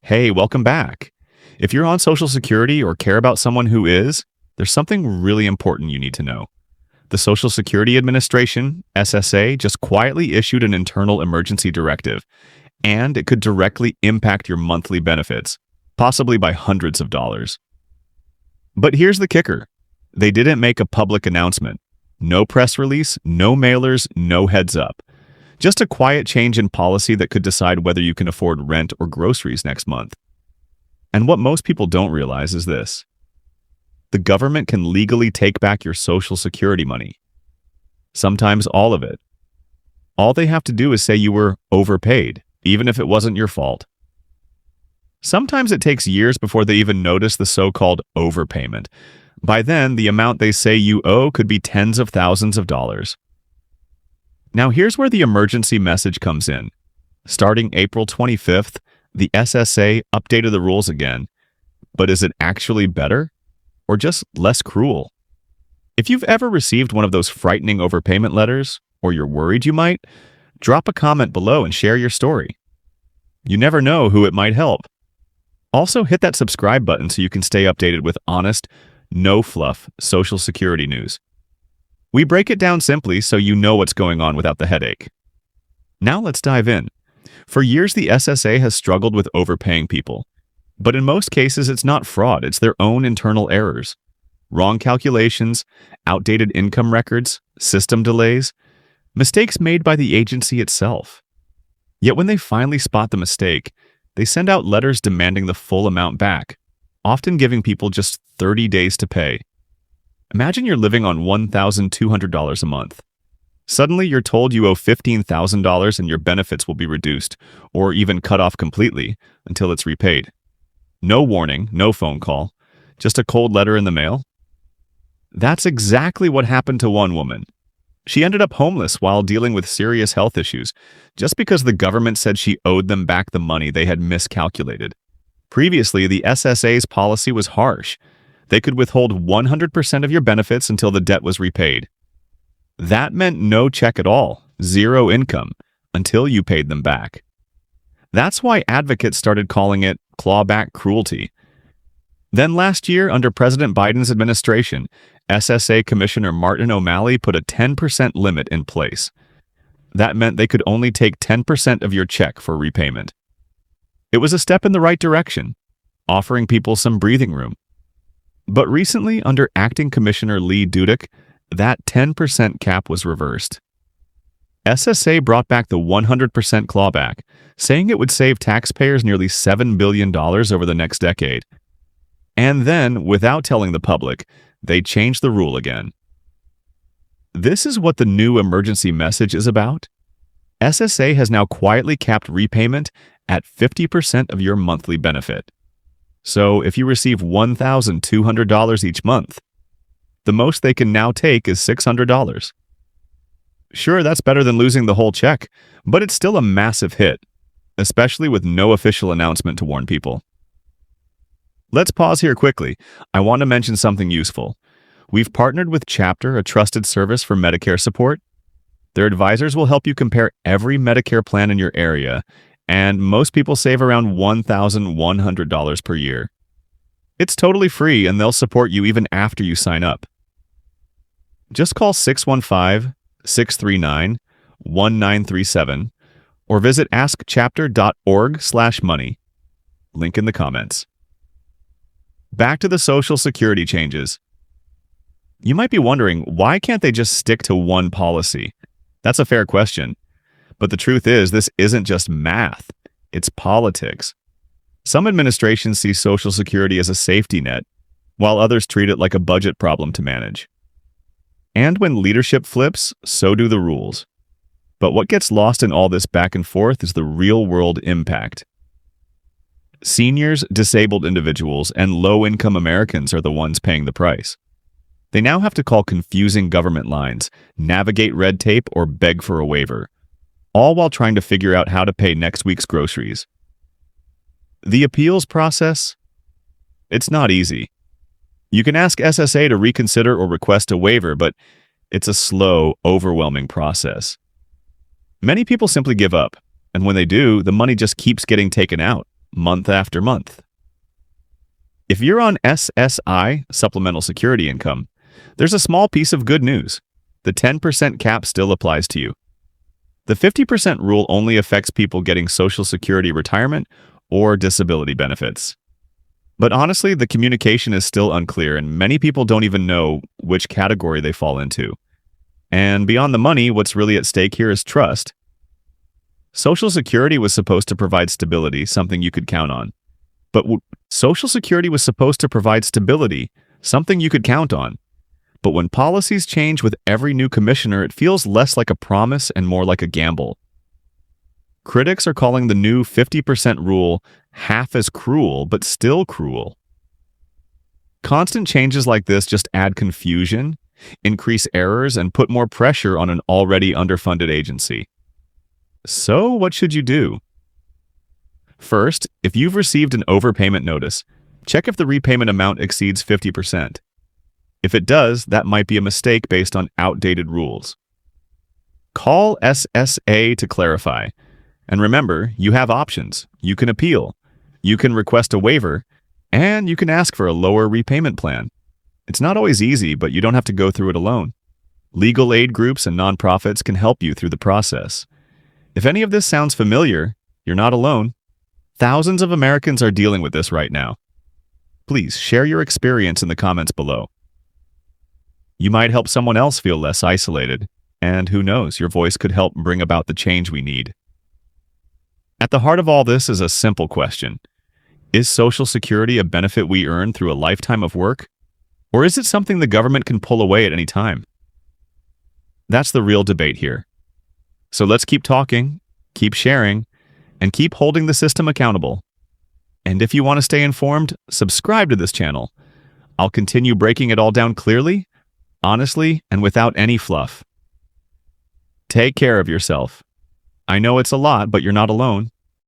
Hey, welcome back. If you're on Social Security or care about someone who is, there's something really important you need to know. The Social Security Administration, SSA, just quietly issued an internal emergency directive, and it could directly impact your monthly benefits, possibly by hundreds of dollars. But here's the kicker. They didn't make a public announcement. No press release, no mailers, no heads up. Just a quiet change in policy that could decide whether you can afford rent or groceries next month. And what most people don't realize is this. The government can legally take back your Social Security money. Sometimes all of it. All they have to do is say you were overpaid, even if it wasn't your fault. Sometimes it takes years before they even notice the so-called overpayment. By then, the amount they say you owe could be tens of thousands of dollars. Now here's where the emergency message comes in. Starting April 25th, the SSA updated the rules again. But is it actually better? Or just less cruel? If you've ever received one of those frightening overpayment letters, or you're worried you might, drop a comment below and share your story. You never know who it might help. Also, hit that subscribe button so you can stay updated with honest, no-fluff Social Security news. We break it down simply so you know what's going on without the headache. Now let's dive in. For years, the SSA has struggled with overpaying people. But in most cases, it's not fraud, it's their own internal errors. Wrong calculations, outdated income records, system delays, mistakes made by the agency itself. Yet when they finally spot the mistake, they send out letters demanding the full amount back, often giving people just 30 days to pay. Imagine you're living on $1,200 a month. Suddenly, you're told you owe $15,000 and your benefits will be reduced, or even cut off completely, until it's repaid. No warning, no phone call, just a cold letter in the mail. That's exactly what happened to one woman. She ended up homeless while dealing with serious health issues, just because the government said she owed them back the money they had miscalculated. Previously, the SSA's policy was harsh. They could withhold 100% of your benefits until the debt was repaid. That meant no check at all, zero income, until you paid them back. That's why advocates started calling it clawback cruelty. Then last year, under President Biden's administration, SSA Commissioner Martin O'Malley put a 10% limit in place. That meant they could only take 10% of your check for repayment. It was a step in the right direction, offering people some breathing room. But recently, under Acting Commissioner Lee Dudick, that 10% cap was reversed. SSA brought back the 100% clawback, saying it would save taxpayers nearly $7 billion over the next decade. And then, without telling the public, they changed the rule again. This is what the new emergency message is about. SSA has now quietly capped repayment at 50% of your monthly benefit. So if you receive $1,200 each month, the most they can now take is $600. Sure, that's better than losing the whole check, but it's still a massive hit, especially with no official announcement to warn people. Let's pause here quickly. I want to mention something useful. We've partnered with Chapter, a trusted service for Medicare support. Their advisors will help you compare every Medicare plan in your area, and most people save around $1,100 per year. It's totally free, and they'll support you even after you sign up. Just call 615-639-1937 or visit askchapter.org/money. Link in the comments. Back to the Social Security changes. You might be wondering, why can't they just stick to one policy? That's a fair question. But the truth is, this isn't just math. It's politics. Some administrations see Social Security as a safety net, while others treat it like a budget problem to manage. And when leadership flips, so do the rules. But what gets lost in all this back and forth is the real-world impact. Seniors, disabled individuals, and low-income Americans are the ones paying the price. They now have to call confusing government lines, navigate red tape, or beg for a waiver, all while trying to figure out how to pay next week's groceries. The appeals process? It's not easy. You can ask SSA to reconsider or request a waiver, but it's a slow, overwhelming process. Many people simply give up, and when they do, the money just keeps getting taken out, month after month. If you're on SSI, Supplemental Security Income, there's a small piece of good news. The 10% cap still applies to you. The 50% rule only affects people getting Social Security retirement or disability benefits. But honestly, the communication is still unclear, and many people don't even know which category they fall into. And beyond the money, what's really at stake here is trust. Social Security was supposed to provide stability, something you could count on. Social Security was supposed to provide stability, something you could count on. But when policies change with every new commissioner, it feels less like a promise and more like a gamble. Critics are calling the new 50% rule half as cruel, but still cruel. Constant changes like this just add confusion, increase errors, and put more pressure on an already underfunded agency. So, what should you do? First, if you've received an overpayment notice, check if the repayment amount exceeds 50%. If it does, that might be a mistake based on outdated rules. Call SSA to clarify. And remember, you have options. You can appeal, you can request a waiver, and you can ask for a lower repayment plan. It's not always easy, but you don't have to go through it alone. Legal aid groups and nonprofits can help you through the process. If any of this sounds familiar, you're not alone. Thousands of Americans are dealing with this right now. Please share your experience in the comments below. You might help someone else feel less isolated, and who knows, your voice could help bring about the change we need. At the heart of all this is a simple question. Is Social Security a benefit we earn through a lifetime of work? Or is it something the government can pull away at any time? That's the real debate here. So let's keep talking, keep sharing, and keep holding the system accountable. And if you want to stay informed, subscribe to this channel. I'll continue breaking it all down clearly, honestly, and without any fluff. Take care of yourself. I know it's a lot, but you're not alone.